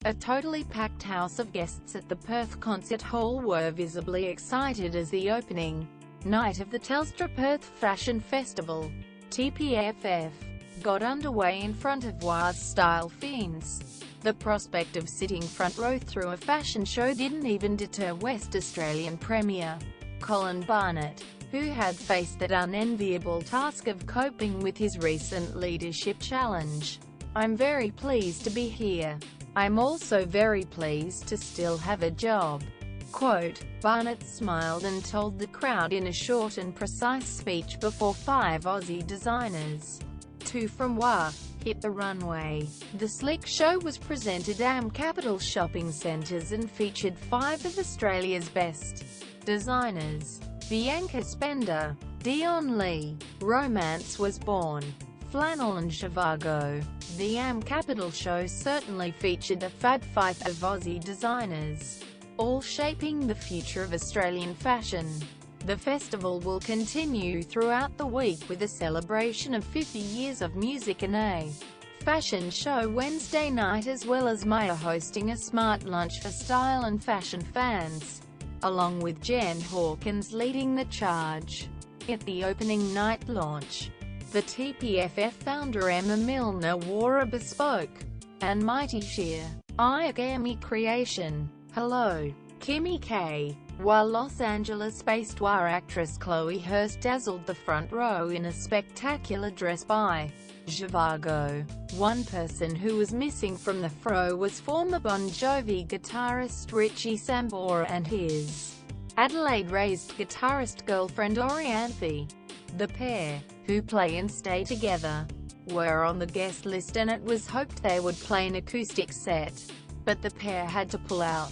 A totally packed house of guests at the Perth Concert Hall were visibly excited as the opening night of the Telstra Perth Fashion Festival, TPFF, got underway in front of Oise-style fiends. The prospect of sitting front row through a fashion show didn't even deter West Australian Premier Colin Barnett, who had faced that unenviable task of coping with his recent leadership challenge. "I'm very pleased to be here. I'm also very pleased to still have a job." Quote, Barnett smiled and told the crowd in a short and precise speech before 5 Aussie designers, 2 from WA, hit the runway. The slick show was presented at Capital shopping centres and featured 5 of Australia's best designers: Bianca Spender, Dion Lee, Romance Was Born, Flannel and Zhivago. The Capital show certainly featured the Fab Five of Aussie designers, all shaping the future of Australian fashion. The festival will continue throughout the week with a celebration of 50 years of music and a fashion show Wednesday night, as well as Maya hosting a smart lunch for style and fashion fans, along with Jen Hawkins leading the charge. At the opening night launch, the TPFF founder Emma Milner wore a bespoke and mighty sheer origami creation, Hello, Kimmy K, while Los Angeles-based WA actress Chloe Hurst dazzled the front row in a spectacular dress by Zhivago. One person who was missing from the fro was former Bon Jovi guitarist Richie Sambora and his Adelaide-raised guitarist girlfriend Orianthe. The pair, who play and stay together, were on the guest list and it was hoped they would play an acoustic set. But the pair had to pull out,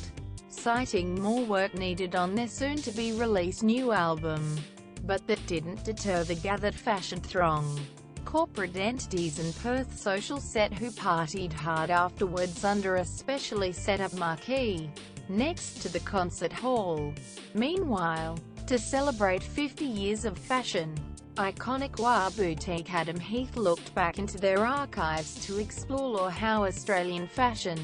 citing more work needed on their soon-to-be-released new album. But that didn't deter the gathered fashion throng. Corporate entities and Perth social set who partied hard afterwards under a specially set-up marquee next to the concert hall. Meanwhile, to celebrate 50 years of fashion, iconic WA boutique Adam Heath looked back into their archives to explore how Australian fashion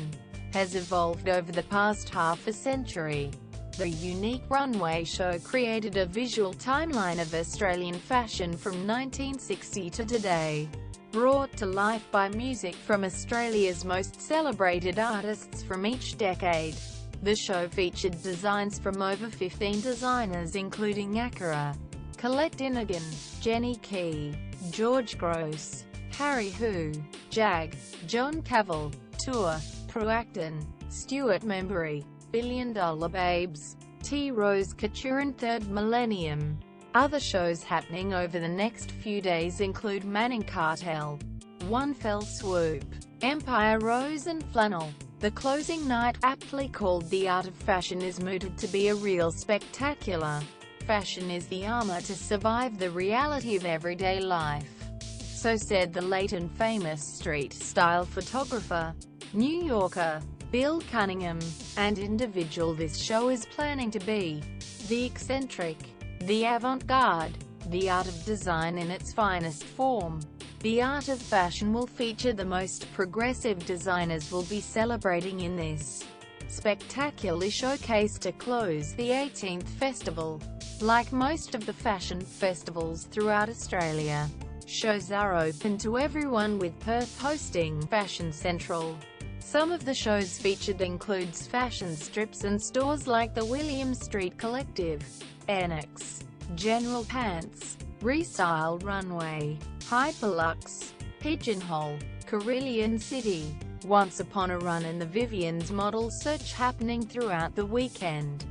has evolved over the past half a century. The unique runway show created a visual timeline of Australian fashion from 1960 to today, brought to life by music from Australia's most celebrated artists from each decade. The show featured designs from over 15 designers including Akira, Colette Dinnigan, Jenny Key, George Gross, Harry Hu, Jag, John Cavell, Tour, Proacton, Stuart Membry, Billion Dollar Babes, T. Rose Couture and Third Millennium. Other shows happening over the next few days include Manning Cartell, One Fell Swoop, Empire Rose and Flannel. The closing night, aptly called The Art of Fashion, is mooted to be a real spectacular. Fashion is the armor to survive the reality of everyday life. So said the late and famous street-style photographer, New Yorker, Bill Cunningham, and individual. This show is planning to be the eccentric, the avant-garde, the art of design in its finest form. The Art of Fashion will feature the most progressive designers will be celebrating in this spectacular showcase to close the 18th festival. Like most of the fashion festivals throughout Australia, shows are open to everyone, with Perth hosting Fashion Central. Some of the shows featured includes fashion strips and stores like the William Street Collective, Annex, General Pants, Restyle Runway, Hyperlux, Pigeonhole, Carillion City, Once Upon a Run and the Vivian's model search happening throughout the weekend.